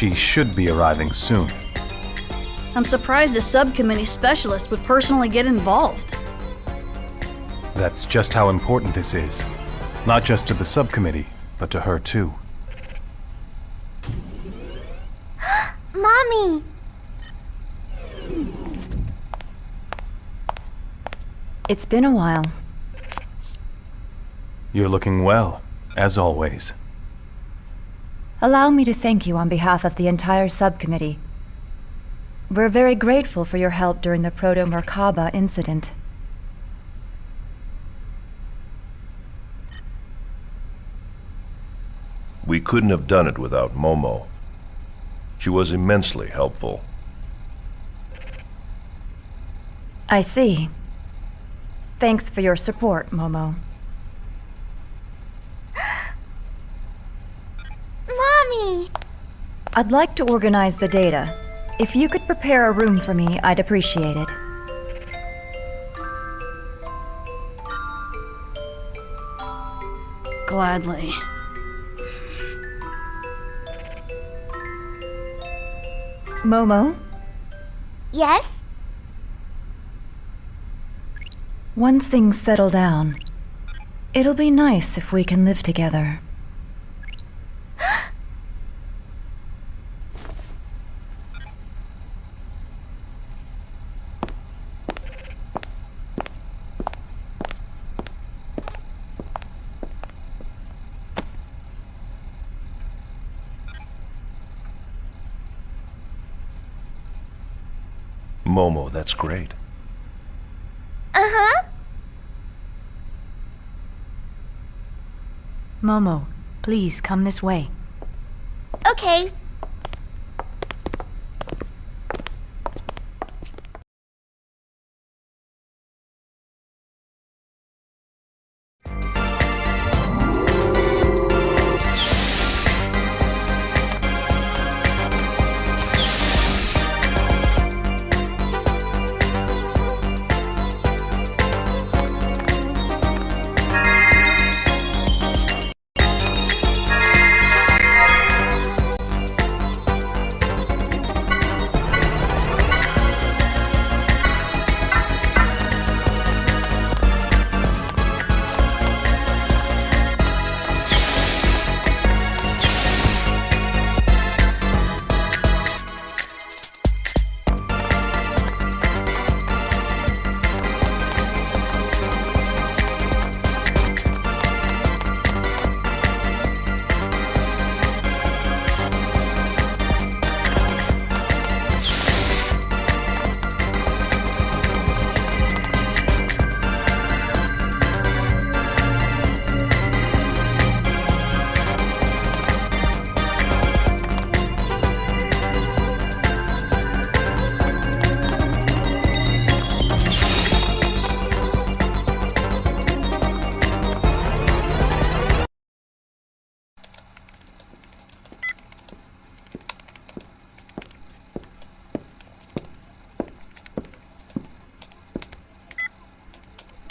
She should be arriving soon. I'm surprised a subcommittee specialist would personally get involved. That's just how important this is. Not just to the subcommittee, but to her too. Mommy! It's been a while. You're looking well, as always. Allow me to thank you on behalf of the entire subcommittee. We're very grateful for your help during the Proto-Merkaba incident. We couldn't have done it without Momo. She was immensely helpful. I see. Thanks for your support, Momo. Mommy! I'd like to organize the data. If you could prepare a room for me, I'd appreciate it. Gladly. Momo, Yes? once things settle down, it'll be nice if we can live together. Momo, that's great. Uh-huh. Momo, please come this way. Okay.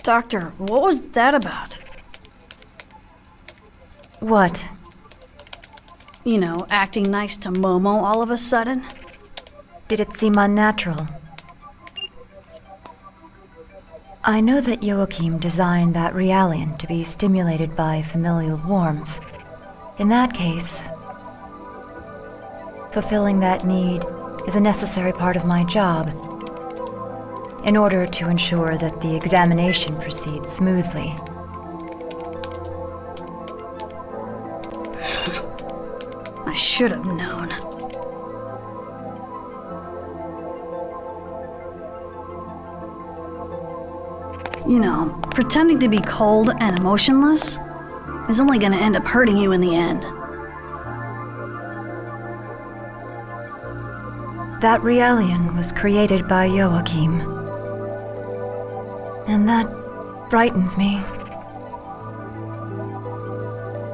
Doctor, what was that about? What? You know, acting nice to Momo all of a sudden? Did it seem unnatural? I know that Joachim designed that Realian to be stimulated by familial warmth. In that case, fulfilling that need is a necessary part of my job, in order to ensure that the examination proceeds smoothly. I should have known. You know, pretending to be cold and emotionless is only gonna end up hurting you in the end. That Realian was created by Joachim. And that frightens me.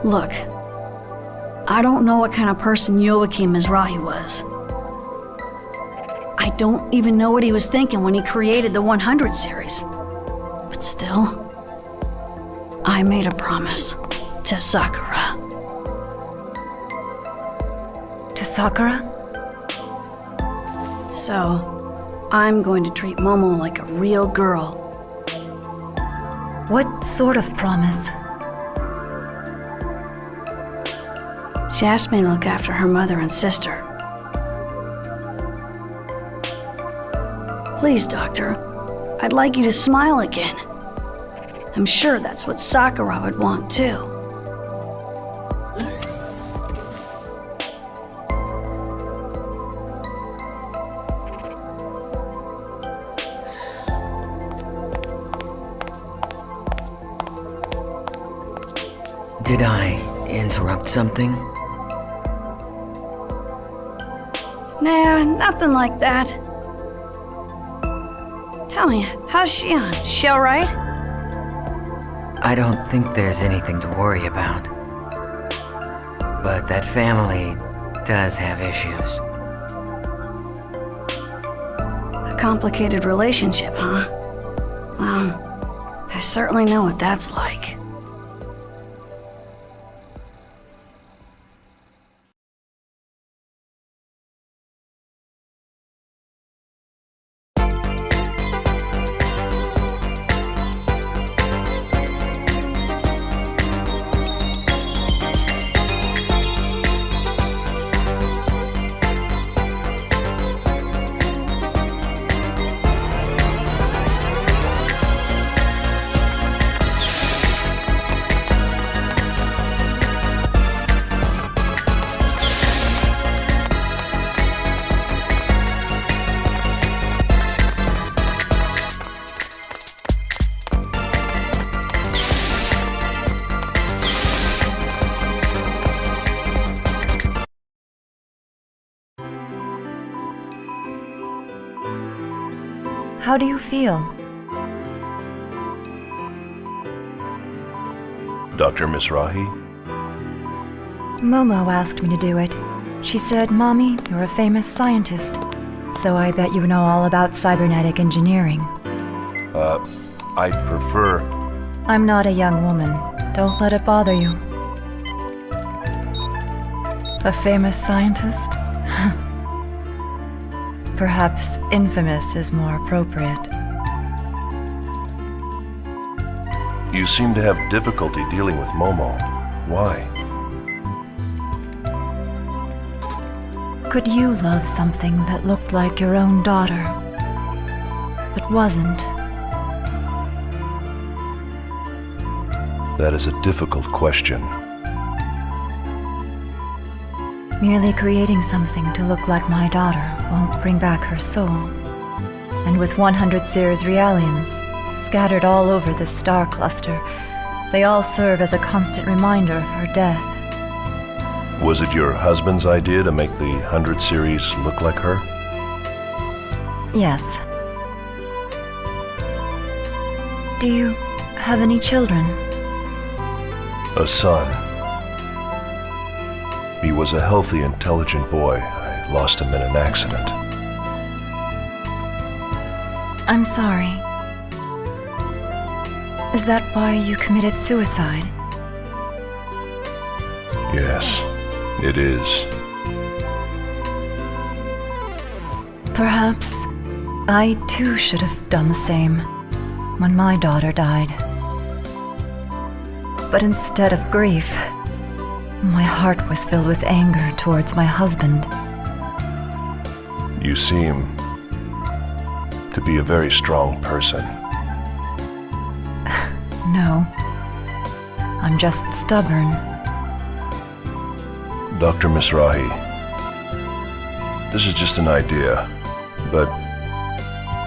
Look, I don't know what kind of person Joachim Mizrahi was. I don't even know what he was thinking when he created the 100 series. But still, I made a promise to Sakura. To Sakura? So, I'm going to treat Momo like a real girl. What sort of promise? She asked me to look after her mother and sister. Please, Doctor, I'd like you to smile again. I'm sure that's what Sakura would want too. Did I interrupt something? Nah, nothing like that. Tell me, how's Shion? She alright? I don't think there's anything to worry about. But that family does have issues. A complicated relationship, huh? Well, I certainly know what that's like. How do you feel? Dr. Mizrahi? Momo asked me to do it. She said, Mommy, you're a famous scientist, so I bet you know all about cybernetic engineering. I prefer... I'm not a young woman. Don't let it bother you. A famous scientist? Perhaps infamous is more appropriate. You seem to have difficulty dealing with Momo. Why? Could you love something that looked like your own daughter, but wasn't? That is a difficult question. Merely creating something to look like my daughter won't bring back her soul. And with 100 Sears Realians scattered all over this star cluster, they all serve as a constant reminder of her death. Was it your husband's idea to make the 100 series look like her? Yes. Do you have any children? A son. He was a healthy, intelligent boy. I lost him in an accident. I'm sorry. Is that why you committed suicide? Yes, it is. Perhaps I too should have done the same when my daughter died. But instead of grief, my heart was filled with anger towards my husband. You seem to be a very strong person. No, I'm just stubborn. Dr. Mizrahi, this is just an idea, but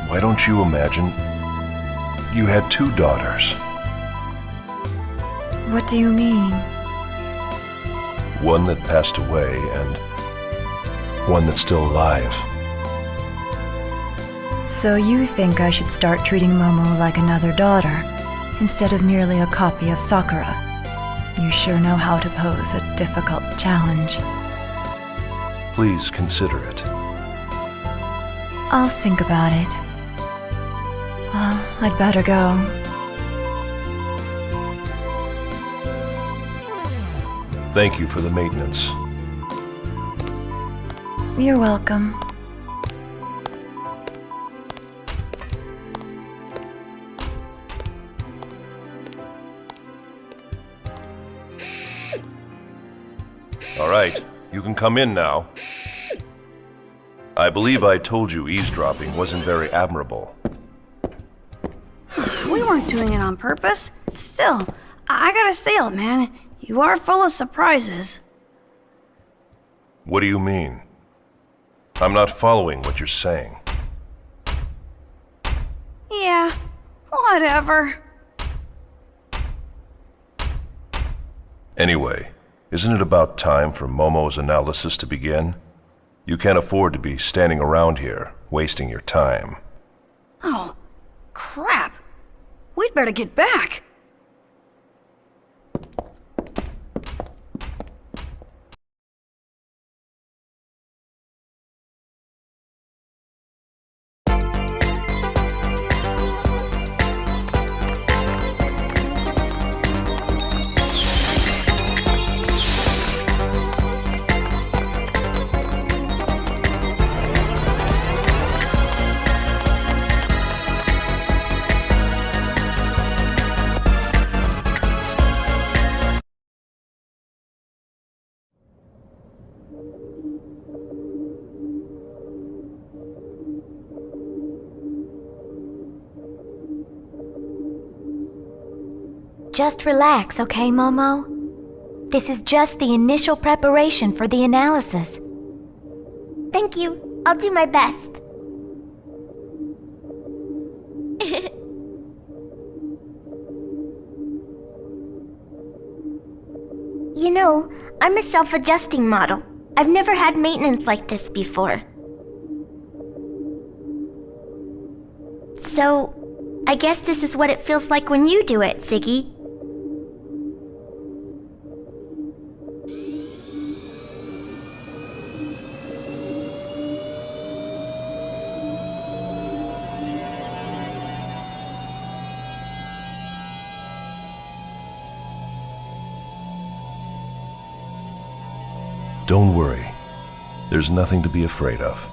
why don't you imagine you had 2 daughters? What do you mean? One that passed away and one that's still alive. So you think I should start treating Momo like another daughter, instead of merely a copy of Sakura? You sure know how to pose a difficult challenge. Please consider it. I'll think about it. Well, I'd better go. Thank you for the maintenance. You're welcome. All right, you can come in now. I believe I told you eavesdropping wasn't very admirable. We weren't doing it on purpose. Still, I gotta say it, man. You are full of surprises. What do you mean? I'm not following what you're saying. Yeah, whatever. Anyway, isn't it about time for Momo's analysis to begin? You can't afford to be standing around here, wasting your time. Oh, crap. We'd better get back. Just relax, okay, Momo? This is just the initial preparation for the analysis. Thank you. I'll do my best. You know, I'm a self-adjusting model. I've never had maintenance like this before. So, I guess this is what it feels like when you do it, Ziggy. Don't worry. There's nothing to be afraid of.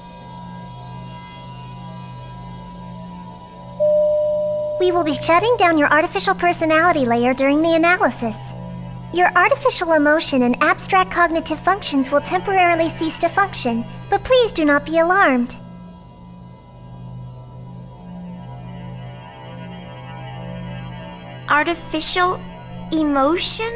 We will be shutting down your artificial personality layer during the analysis. Your artificial emotion and abstract cognitive functions will temporarily cease to function, but please do not be alarmed. Artificial emotion?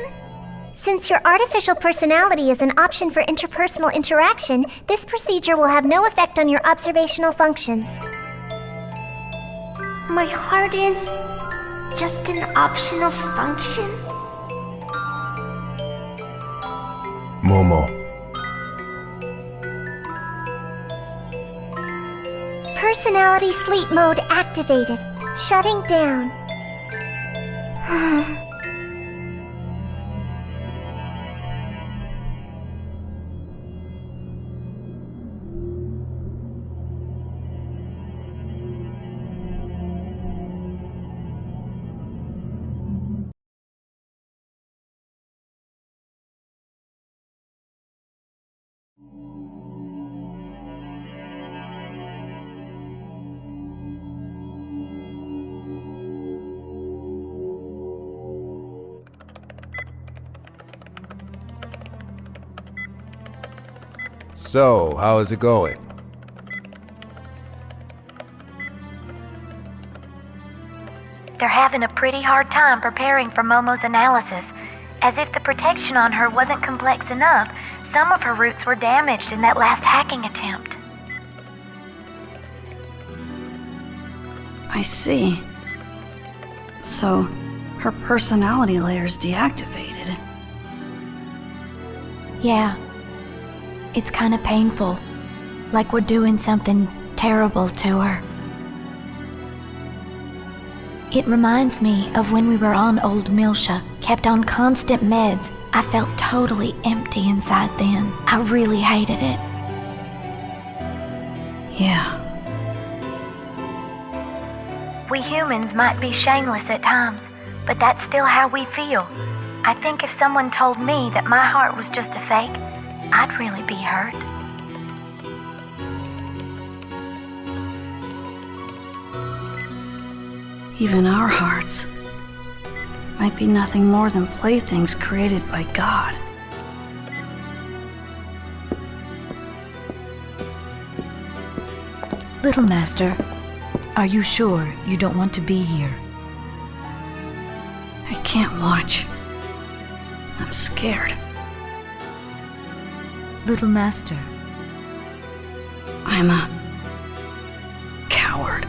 Since your artificial personality is an option for interpersonal interaction, this procedure will have no effect on your observational functions. My heart is just an optional function? Momo. Personality sleep mode activated. Shutting down. So, how is it going? They're having a pretty hard time preparing for Momo's analysis. As if the protection on her wasn't complex enough, some of her roots were damaged in that last hacking attempt. I see. So, her personality layer's deactivated. Yeah. It's kind of painful. Like we're doing something terrible to her. It reminds me of when we were on Old Milsha, kept on constant meds. I felt totally empty inside then. I really hated it. Yeah. We humans might be shameless at times, but that's still how we feel. I think if someone told me that my heart was just a fake, I'd really be hurt. even our hearts, might be nothing more than playthings created by God. Little Master, are you sure you don't want to be here? I can't watch. I'm scared. Little Master, I'm a coward.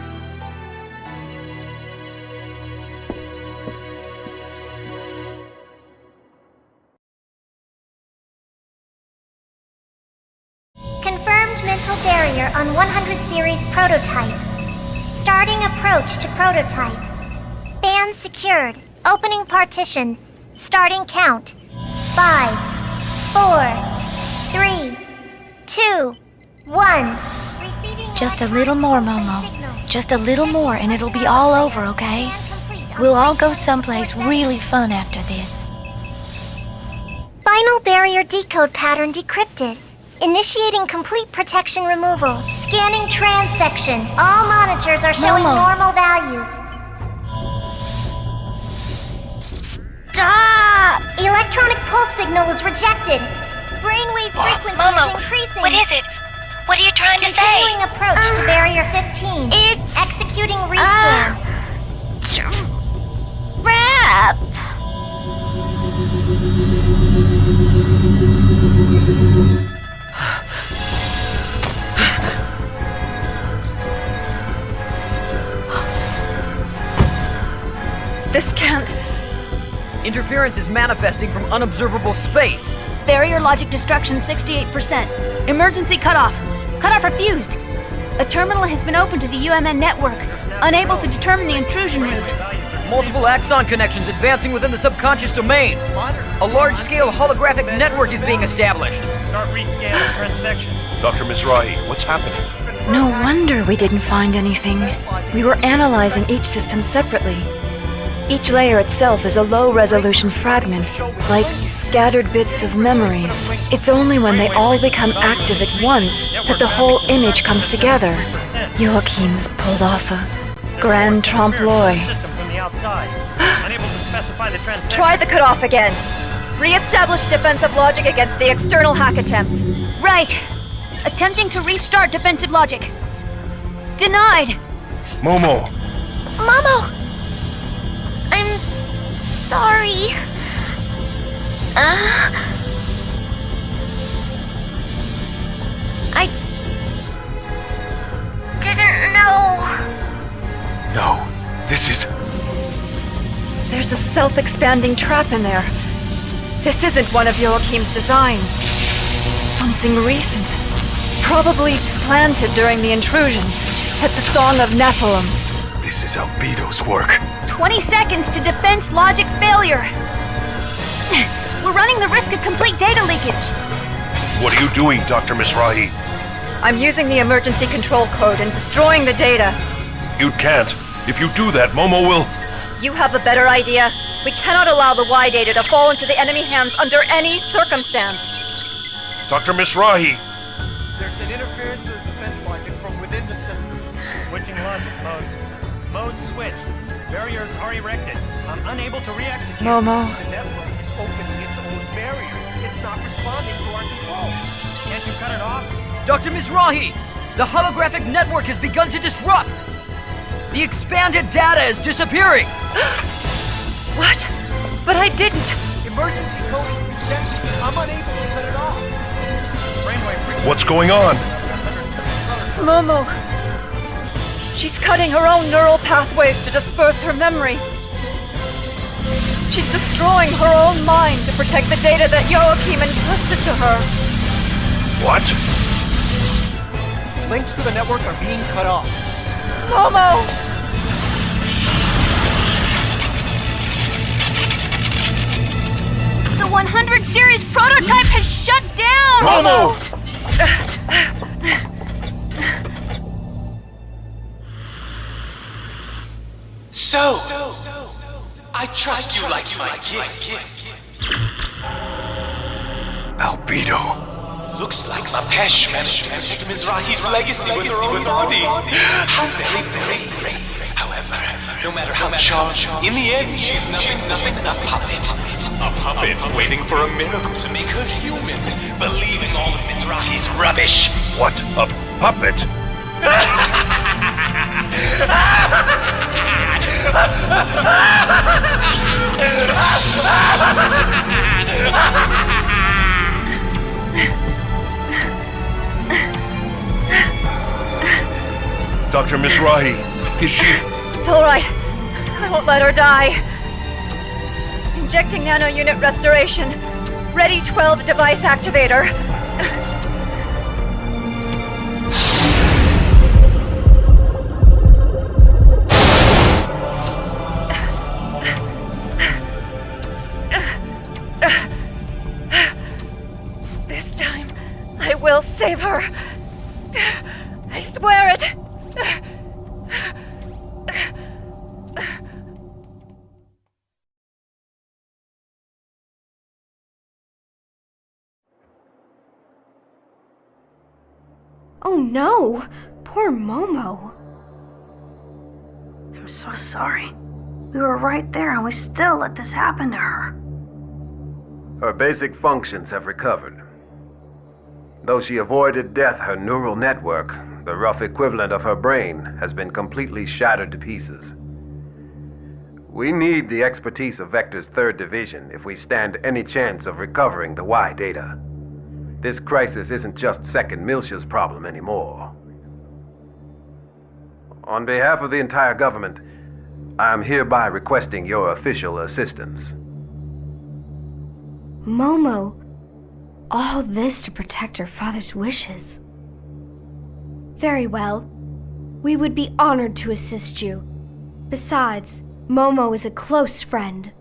Confirmed mental barrier on 100 series prototype. Starting approach to prototype. Band secured. Opening partition. Starting count. 5, 4, 3, 2, 1. Just a little more, Momo. Just a little more and it'll be all over, okay? We'll all go someplace really fun after this. Final barrier decode pattern decrypted. Initiating complete protection removal. Scanning trans section. All monitors are showing Momo. normal values. Stop! Electronic pulse signal is rejected. Brainwave frequency Momo, is increasing. what is it? What are you trying to say? Continuing approach to barrier 15. It's Executing rescan. Rap! This can't... Interference is manifesting from unobservable space. Barrier logic destruction 68%. Emergency cutoff. Cutoff refused. A terminal has been opened to the UMN network, unable to determine the intrusion route. Multiple axon connections advancing within the subconscious domain. A large-scale holographic network is being established. Start rescanning transvection. Dr. Mizrahi, what's happening? no wonder we didn't find anything. We were analyzing each system separately. Each layer itself is a low-resolution fragment, like scattered bits of memories. It's only when they all become active at once that the whole image comes together. Joachim's pulled off a grand trompe-l'oeil. System from the outside. Unable to specify the transvection. Try the cutoff again. Re-establish defensive logic against the external hack attempt. Right. Attempting to restart defensive logic. Denied. Momo! Momo! I'm sorry. I didn't know. No, this is... There's a self-expanding trap in there. This isn't one of Joachim's designs. Something recent. Probably planted during the intrusion. At the Song of Nephilim. This is Albedo's work. 20 seconds to defense logic failure. We're running the risk of complete data leakage. What are you doing, Dr. Mizrahi? I'm using the emergency control code and destroying the data. You can't. If you do that, Momo will... You have a better idea. We cannot allow the Y data to fall into the enemy hands under any circumstance. Dr. Mizrahi! There's an interference with defense logic from within the system. Switching logic mode. Mode switched. Barriers are erected. I'm unable to re-execute. Momo. The network is opening its own barrier. It's not responding to our control. Can't you cut it off? Dr. Mizrahi! The holographic network has begun to disrupt! The expanded data is disappearing! What? But I didn't. Emergency code is rejected. I'm unable to cut it off. Brainwave frequency. What's going on? It's Momo. She's cutting her own neural pathways to disperse her memory. She's destroying her own mind to protect the data that Joachim entrusted to her. What? Links to the network are being cut off. Momo! The 100 series prototype has shut down! Momo! So, I trust you like my kid. Albedo. Looks like Mapesh managed to protect Mizrahi's legacy with her own body. How very, very brave. However, no matter how charged. In the end, she's nothing than a puppet. A puppet waiting for a miracle to make her human, believing all of Mizrahi's rubbish. What? A puppet? Dr. Mizrahi, is she... It's all right. I won't let her die. Injecting nano-unit restoration. Ready 12 device activator. This time, I will save her. I swear it. Oh no! Poor Momo. I'm so sorry. We were right there and we still let this happen to her. Her basic functions have recovered. Though she avoided death, her neural network, the rough equivalent of her brain, has been completely shattered to pieces. We need the expertise of Vector's 3rd Division if we stand any chance of recovering the Y data. This crisis isn't just Second Miltia's problem anymore. On behalf of the entire government, I am hereby requesting your official assistance. Momo. All this to protect her father's wishes. Very well. We would be honored to assist you. Besides, Momo is a close friend.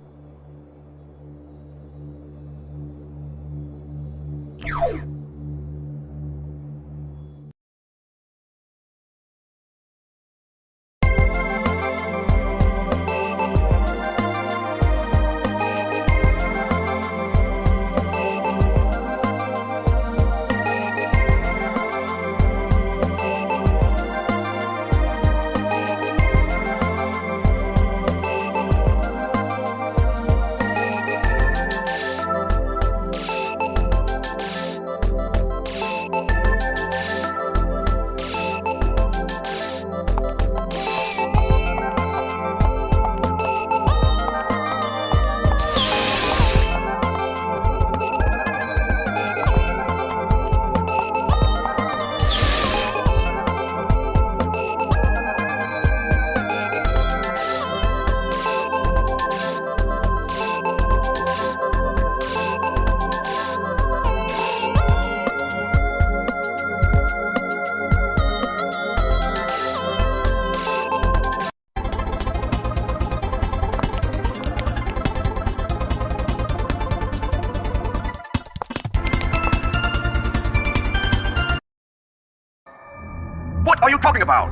What are you talking about?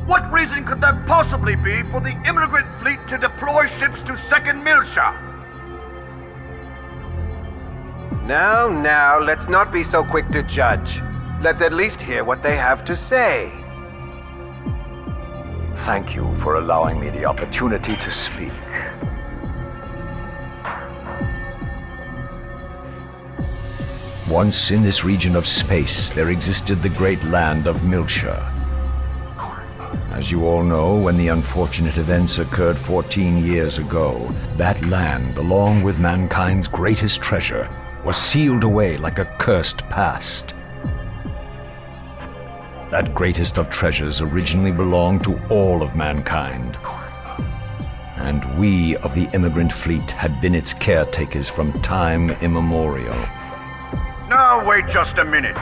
What reason could there possibly be for the immigrant fleet to deploy ships to Second Miltia? Now, let's not be so quick to judge. Let's at least hear what they have to say. Thank you for allowing me the opportunity to speak. Once in this region of space, there existed the great land of Miltia. As you all know, when the unfortunate events occurred 14 years ago, that land, along with mankind's greatest treasure, was sealed away like a cursed past. That greatest of treasures originally belonged to all of mankind. And we of the immigrant fleet had been its caretakers from time immemorial. Now wait just a minute.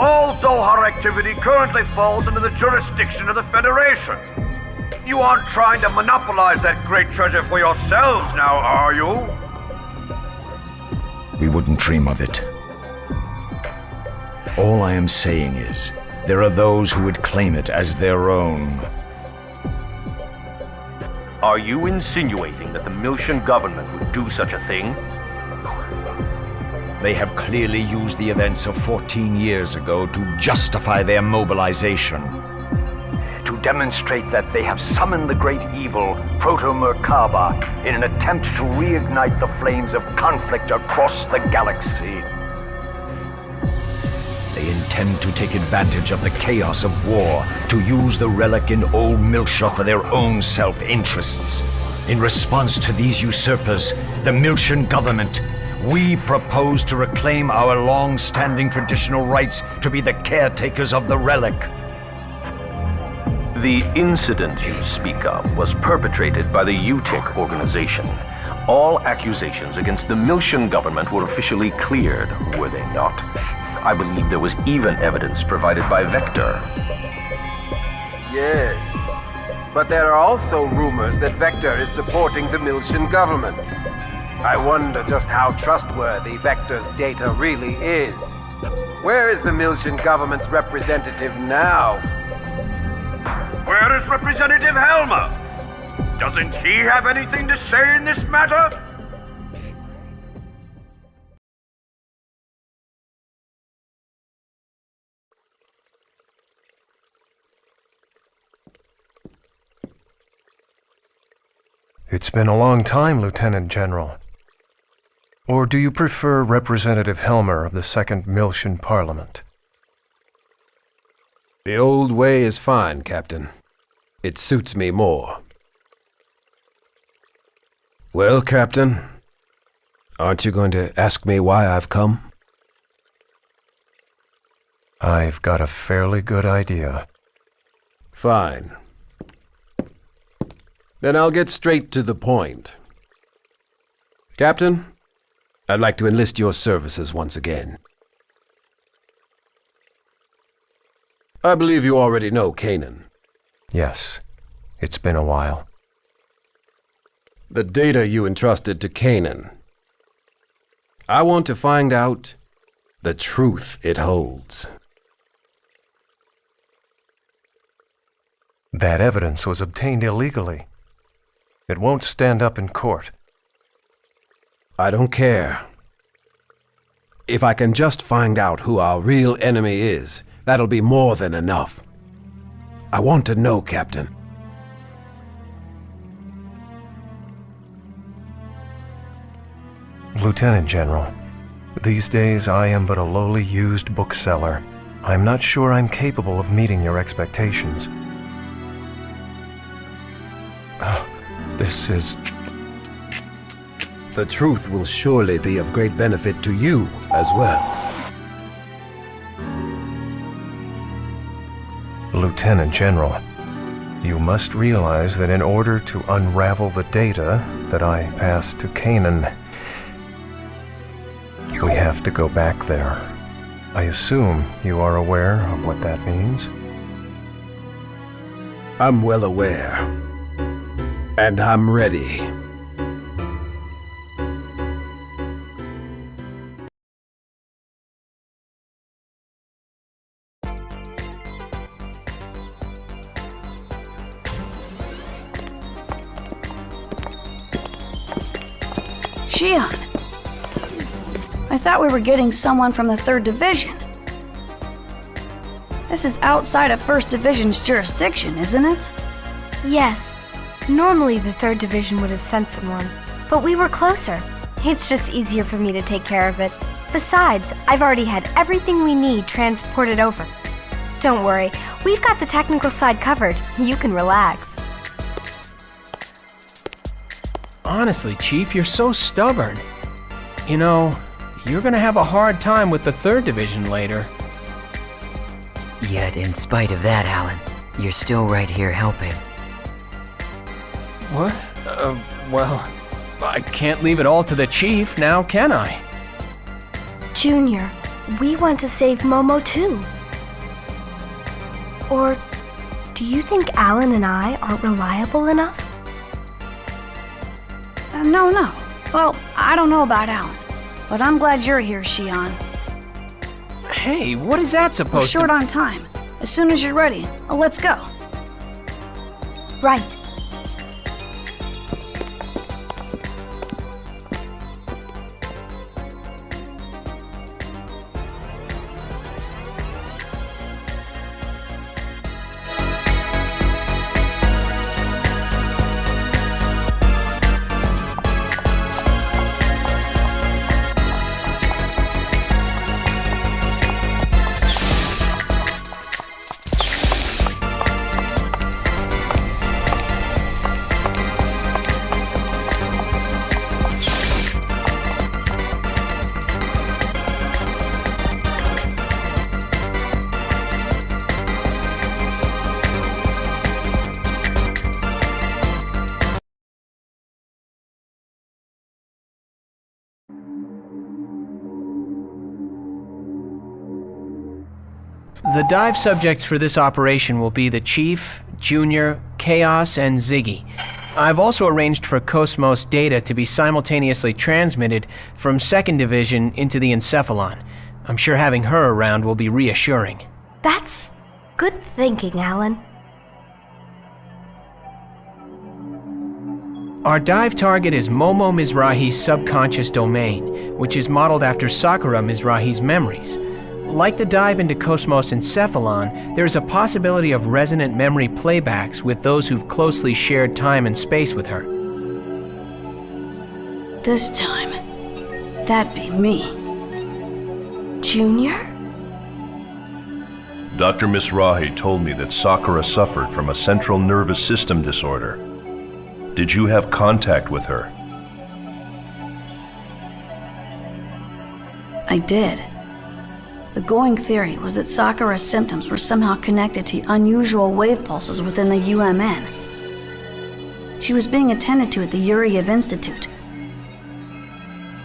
All Zohar activity currently falls under the jurisdiction of the Federation. You aren't trying to monopolize that great treasure for yourselves now, are you? We wouldn't dream of it. All I am saying is, there are those who would claim it as their own. Are you insinuating that the Miltian government would do such a thing? They have clearly used the events of 14 years ago to justify their mobilization. To demonstrate that they have summoned the great evil, Proto-Merkaba, in an attempt to reignite the flames of conflict across the galaxy. They intend to take advantage of the chaos of war to use the relic in Old Miltia for their own self-interests. In response to these usurpers, the Miltian government, we propose to reclaim our long-standing traditional rights to be the caretakers of the relic. The incident you speak of was perpetrated by the UTIC organization. All accusations against the Miltian government were officially cleared, were they not? I believe there was even evidence provided by Vector. Yes, but there are also rumors that Vector is supporting the Miltian government. I wonder just how trustworthy Vector's data really is. Where is the Miltian government's representative now? Where is Representative Helmer? Doesn't he have anything to say in this matter? It's been a long time, Lieutenant General. Or do you prefer Representative Helmer of the Second Miltian Parliament? The old way is fine, Captain. It suits me more. Well, Captain, aren't you going to ask me why I've come? I've got a fairly good idea. Fine. Then I'll get straight to the point. Captain, I'd like to enlist your services once again. I believe you already know Kanan. Yes, it's been a while. The data you entrusted to Kanan. I want to find out the truth it holds. That evidence was obtained illegally. It won't stand up in court. I don't care. If I can just find out who our real enemy is, that'll be more than enough. I want to know, Captain. Lieutenant General, these days I am but a lowly used bookseller. I'm not sure I'm capable of meeting your expectations. This is... The truth will surely be of great benefit to you as well. Lieutenant General, you must realize that in order to unravel the data that I passed to Kanan, we have to go back there. I assume you are aware of what that means? I'm well aware. And I'm ready. Shion, I thought we were getting someone from the 3rd Division. This is outside of 1st Division's jurisdiction, isn't it? Yes. Normally the 3rd Division would have sent someone, but we were closer. It's just easier for me to take care of it. Besides, I've already had everything we need transported over. Don't worry, we've got the technical side covered. You can relax. Honestly, Chief, you're so stubborn. You know, you're gonna have a hard time with the 3rd Division later. Yet, in spite of that, Alan, you're still right here helping. What? Well, I can't leave it all to the Chief now, can I? Junior, we want to save Momo too. Or do you think Alan and I aren't reliable enough? No. Well, I don't know about Alan, but I'm glad you're here, Shion. Hey, what is that supposed to... We're short on time. As soon as you're ready, let's go. Right. The dive subjects for this operation will be the Chief, Junior, Chaos, and Ziggy. I've also arranged for Cosmos data to be simultaneously transmitted from 2nd Division into the Encephalon. I'm sure having her around will be reassuring. That's good thinking, Alan. Our dive target is Momo Mizrahi's subconscious domain, which is modeled after Sakura Mizrahi's memories. Like the dive into Cosmos Encephalon, there is a possibility of resonant memory playbacks with those who've closely shared time and space with her. This time, that'd be me. Junior? Dr. Mizrahi told me that Sakura suffered from a central nervous system disorder. Did you have contact with her? I did. The going theory was that Sakura's symptoms were somehow connected to unusual wave pulses within the UMN. She was being attended to at the Yuriev Institute,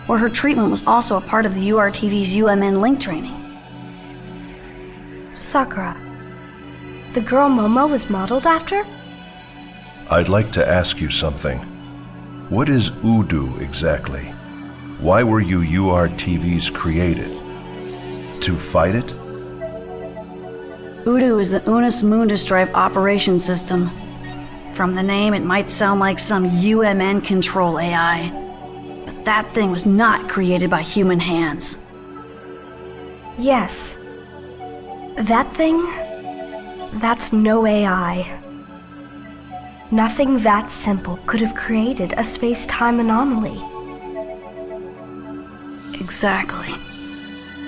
where her treatment was also a part of the URTV's UMN link training. Sakura. The girl Momo was modeled after? I'd like to ask you something. What is Udu exactly? Why were you URTVs created? To fight it? Udu is the Unus Mundus Drive Operation System. From the name, it might sound like some UMN control AI. But that thing was not created by human hands. Yes. That thing? That's no AI. Nothing that simple could have created a space-time anomaly. Exactly.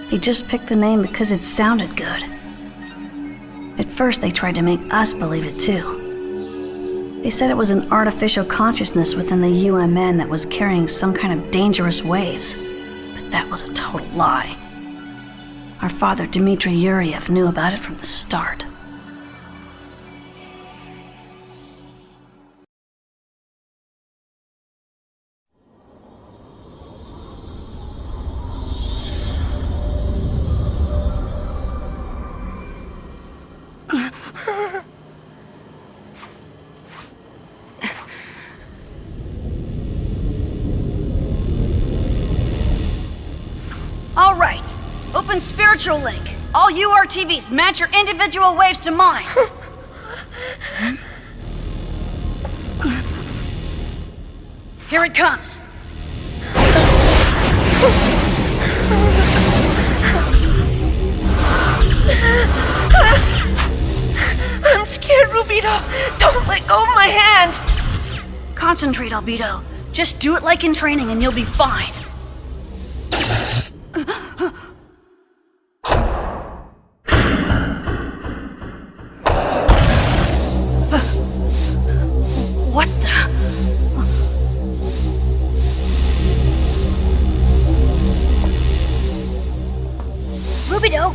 He just picked the name because it sounded good. At first, they tried to make us believe it too. They said it was an artificial consciousness within the UMN that was carrying some kind of dangerous waves. But that was a total lie. Our father, Dmitry Yuriev, knew about it from the start. All right, open spiritual link. All URTVs, match your individual waves to mine. Here it comes. I'm scared, Rubito. Don't let go of my hand. Concentrate, Albedo. Just do it like in training and you'll be fine. What the? Rubito!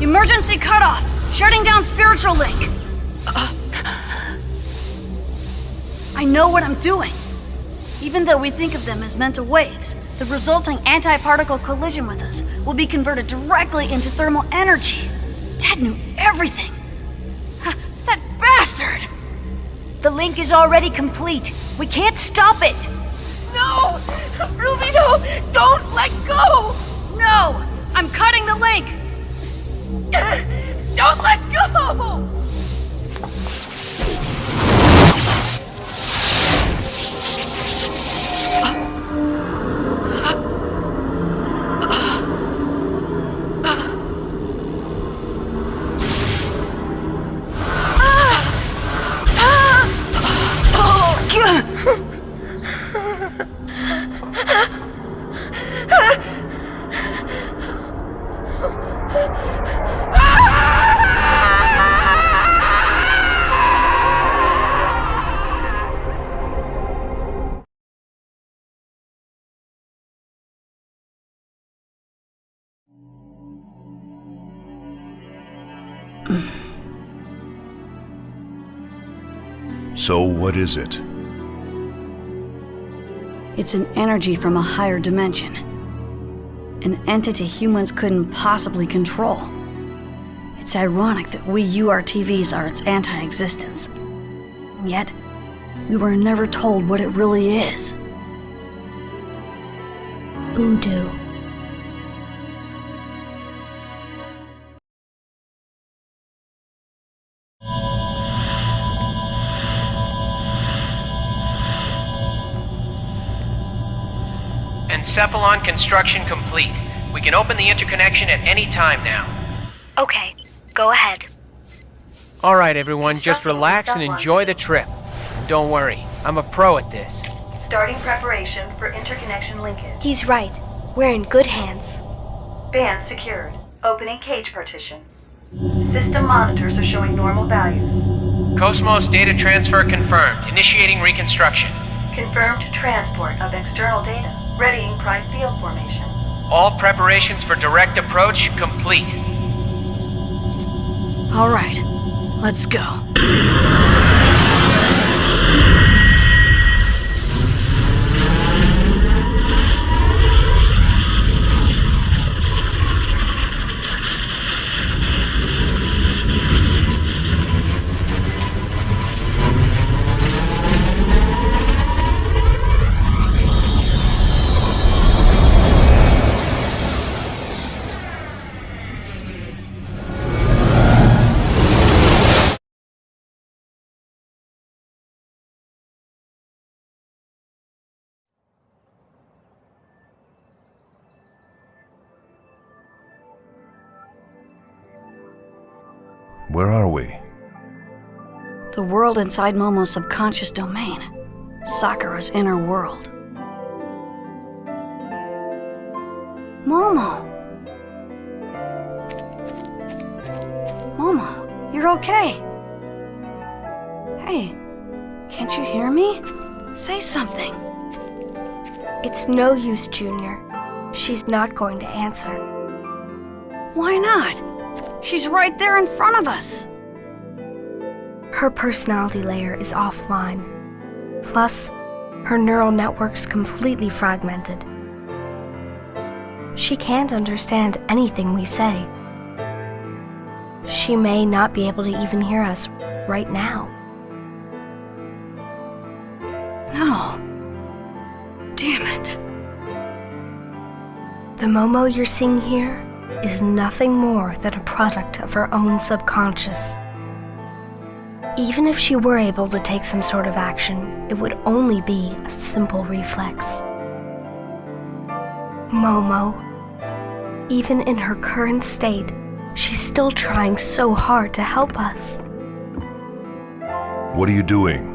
Emergency cutoff! Shutting down spiritual link! I know what I'm doing. Even though we think of them as mental waves, the resulting anti-particle collision with us will be converted directly into thermal energy. Ted knew everything. That bastard! The link is already complete. We can't stop it. No! Rubito, don't let go! No! I'm cutting the link! Don't let go! So what is it? It's an energy from a higher dimension. An entity humans couldn't possibly control. It's ironic that we URTVs are its anti-existence. Yet, we were never told what it really is. Voodoo. Encephalon construction complete. We can open the interconnection at any time now. Okay, go ahead. All right, everyone, just relax and enjoy the trip. Don't worry, I'm a pro at this. Starting preparation for interconnection linkage. He's right. We're in good hands. Band secured. Opening cage partition. System monitors are showing normal values. Cosmos data transfer confirmed. Initiating reconstruction. Confirmed transport of external data. Readying prime field formation. All preparations for direct approach complete. All right, let's go. Where are we? The world inside Momo's subconscious domain. Sakura's inner world. Momo! Momo, you're okay. Hey, can't you hear me? Say something. It's no use, Junior. She's not going to answer. Why not? She's right there in front of us. Her personality layer is offline. Plus, her neural network's completely fragmented. She can't understand anything we say. She may not be able to even hear us right now. No. Damn it. The Momo you're seeing here is nothing more than a product of her own subconscious. Even if she were able to take some sort of action, it would only be a simple reflex. Momo, even in her current state, she's still trying so hard to help us. What are you doing?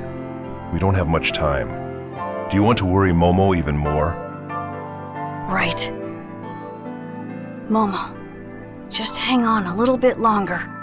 We don't have much time. Do you want to worry Momo even more? Right. Momo, just hang on a little bit longer.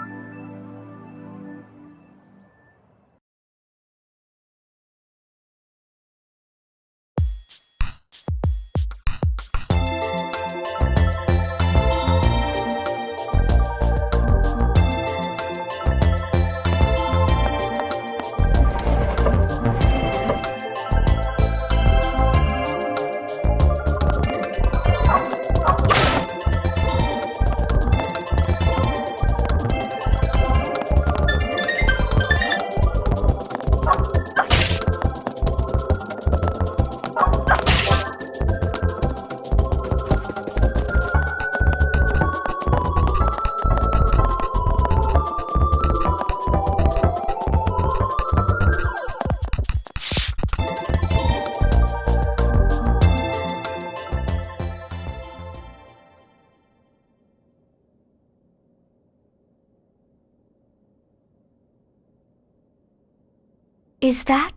Is that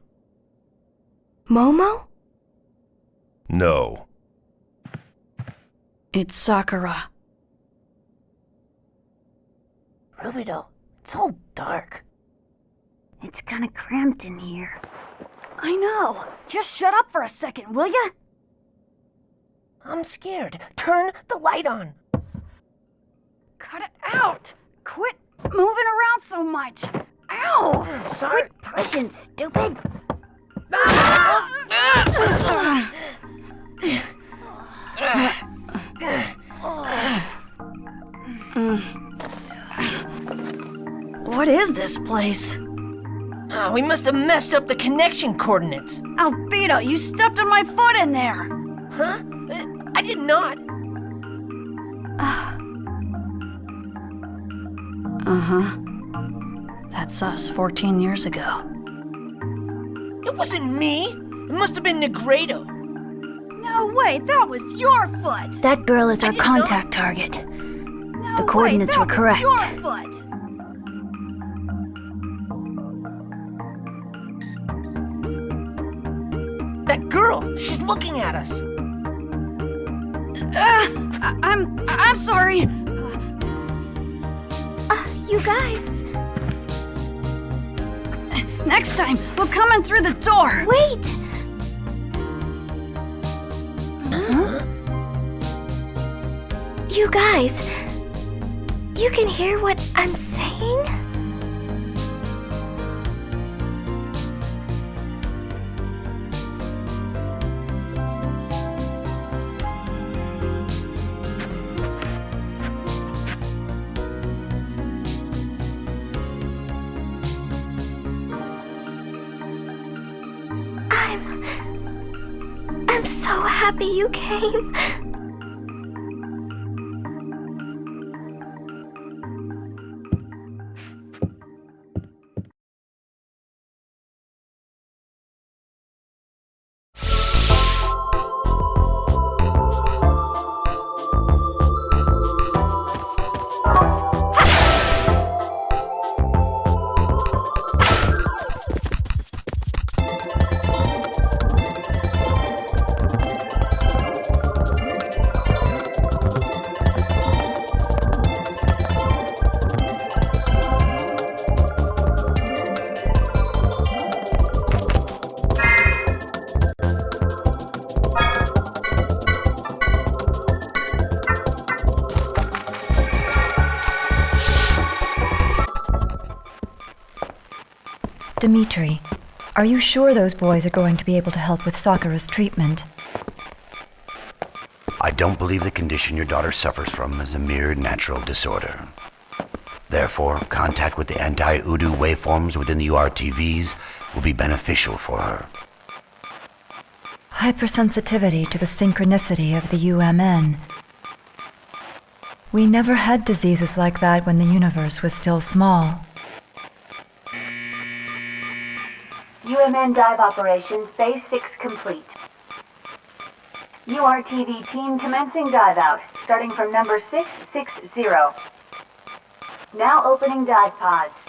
Momo? No. It's Sakura. Rubido, it's all dark. It's kind of cramped in here. I know. Just shut up for a second, will ya? I'm scared. Turn the light on. Cut it out! Quit moving around so much! Ow! Sorry. Quit pushing, stupid. What is this place? We must have messed up the connection coordinates. Albedo, you stepped on my foot in there! Huh? I did not. Uh-huh. That's us 14 years ago. It wasn't me. It must have been Negredo. No way, that was your foot! That girl is our contact target. The coordinates were correct. Your foot! That girl, she's looking at us. I'm sorry. You guys. Next time, we'll come in through the door. Wait! Huh? You guys. You can hear what I'm saying? I'm so happy you came. Dimitri, are you sure those boys are going to be able to help with Sakura's treatment? I don't believe the condition your daughter suffers from is a mere natural disorder. Therefore, contact with the anti-Udu waveforms within the URTVs will be beneficial for her. Hypersensitivity to the synchronicity of the UMN. We never had diseases like that when the universe was still small. UMN dive operation phase 6 complete. URTV team commencing dive out, starting from number 660. Now opening dive pods.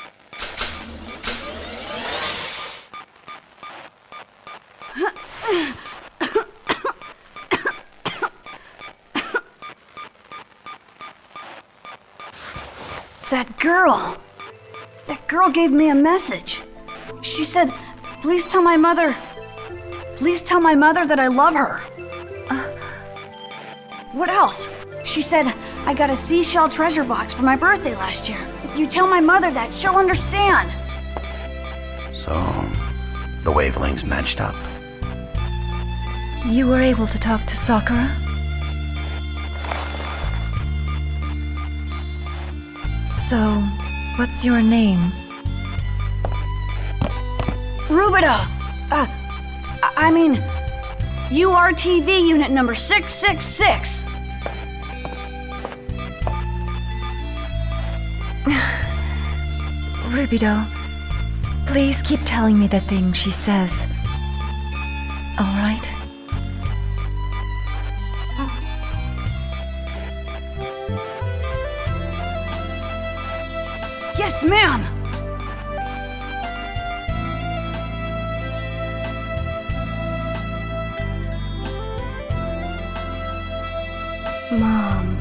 That girl gave me a message. She said, please tell my mother that I love her. What else? She said, I got a seashell treasure box for my birthday last year. You tell my mother that, she'll understand. So, the wavelengths matched up. You were able to talk to Sakura? So, what's your name? Rubido! I mean, URTV unit number 666. Rubido, please keep telling me the things she says. All right? Yes, ma'am! Mom.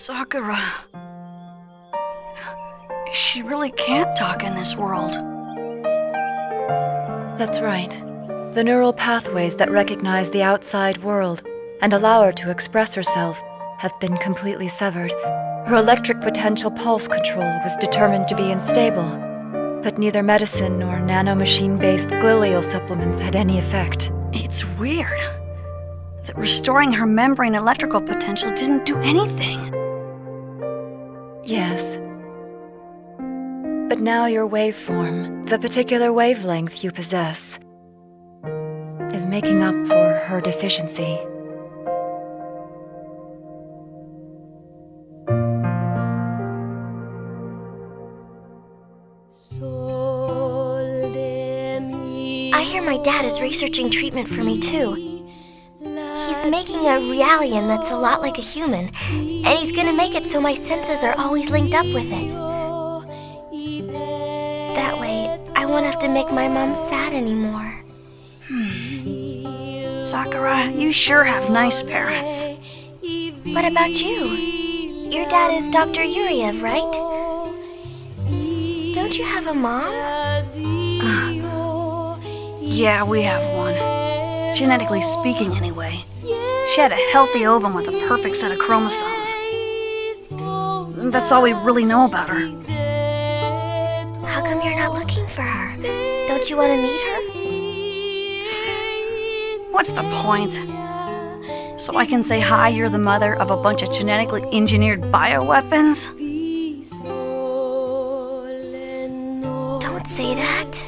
Sakura. She really can't talk in this world. That's right. The neural pathways that recognize the outside world and allow her to express herself have been completely severed. Her electric potential pulse control was determined to be unstable, but neither medicine nor nanomachine-based glial supplements had any effect. It's weird that restoring her membrane electrical potential didn't do anything. Yes. But now your waveform, the particular wavelength you possess, is making up for her deficiency. I hear my dad is researching treatment for me too. He's making a Realian that's a lot like a human, and he's gonna make it so my senses are always linked up with it. That way, I won't have to make my mom sad anymore. Sakura, you sure have nice parents. What about you? Your dad is Dr. Yuriev, right? Don't you have a mom? Yeah, we have one. Genetically speaking, anyway. She had a healthy ovum with a perfect set of chromosomes. That's all we really know about her. How come you're not looking for her? Don't you want to meet her? What's the point? So I can say, hi, you're the mother of a bunch of genetically engineered bioweapons? Don't say that.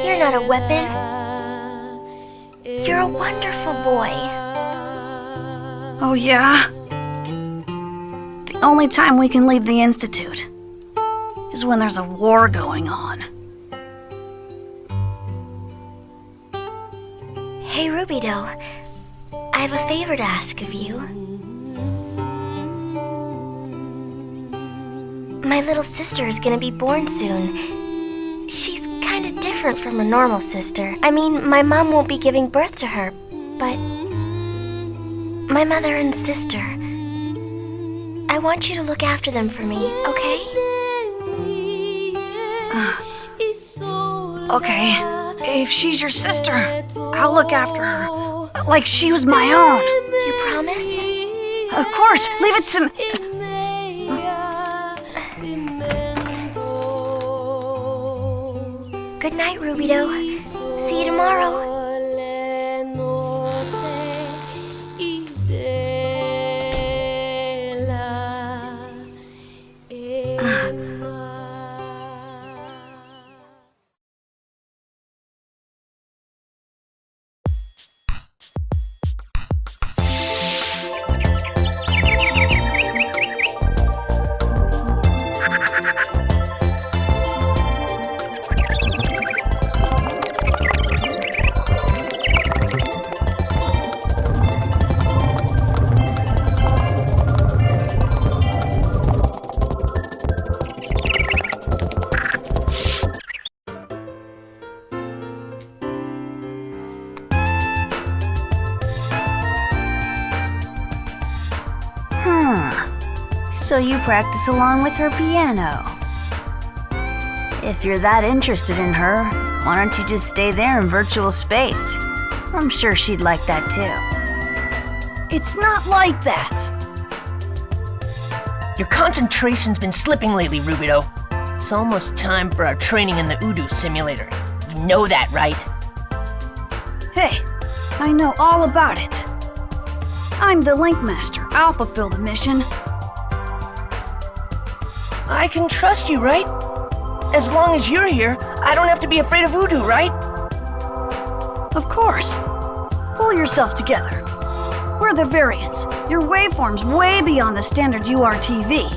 You're not a weapon. You're a wonderful boy. Oh, yeah? The only time we can leave the Institute is when there's a war going on. Hey, Rubido. I have a favor to ask of you. My little sister is gonna be born soon. She's kinda different from a normal sister. I mean, my mom won't be giving birth to her, but my mother and sister. I want you to look after them for me, okay? Okay, if she's your sister, I'll look after her. Like she was my own. You promise? Of course, leave it to me. Good night, Rubido. See you tomorrow. So you practice along with her piano. If you're that interested in her, why don't you just stay there in virtual space? I'm sure she'd like that too. It's not like that. Your concentration's been slipping lately, Rubido. It's almost time for our training in the Udu simulator. You know that, right? Hey, I know all about it. I'm the Link Master. I'll fulfill the mission. I can trust you, right? As long as you're here, I don't have to be afraid of Udu, right? Of course. Pull yourself together. We're the variants. Your waveform's way beyond the standard URTV.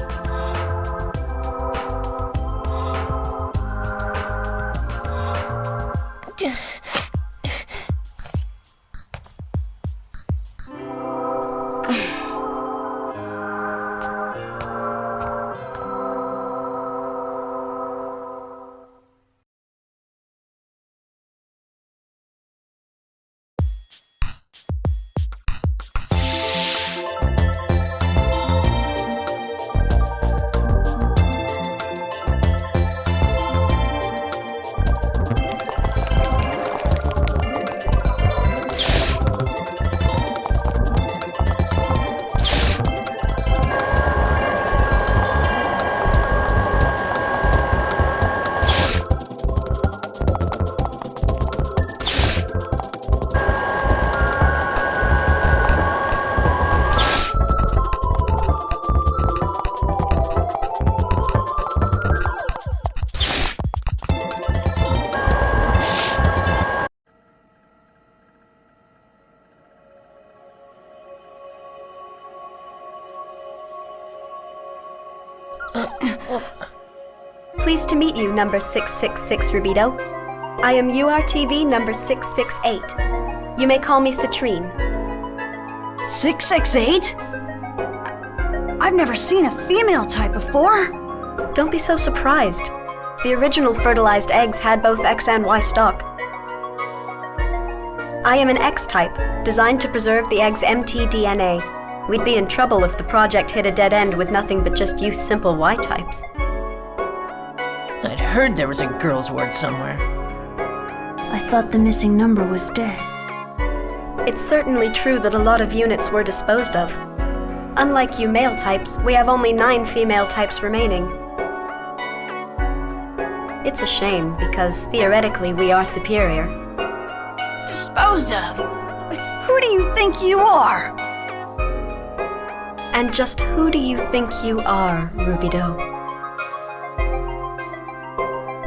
Pleased to meet you, number 666, Rubido. I am URTV number 668. You may call me Citrine. 668? I've never seen a female type before. Don't be so surprised. The original fertilized eggs had both X and Y stock. I am an X type, designed to preserve the egg's mtDNA. We'd be in trouble if the project hit a dead end with nothing but just use simple Y types. I'd heard there was a girl's ward somewhere. I thought the missing number was dead. It's certainly true that a lot of units were disposed of. Unlike you male types, we have only 9 female types remaining. It's a shame, because theoretically we are superior. Disposed of? Who do you think you are? And just who do you think you are, Rubido?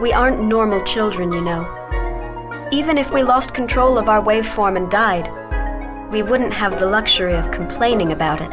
We aren't normal children, you know. Even if we lost control of our waveform and died, we wouldn't have the luxury of complaining about it.